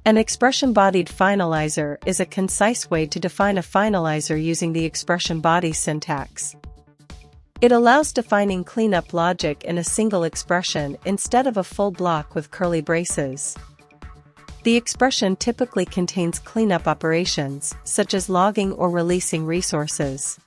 An expression-bodied finalizer is a concise way to define a finalizer using the expression body syntax. It allows defining cleanup logic in a single expression instead of a full block with curly braces. The expression typically contains cleanup operations, such as logging or releasing resources.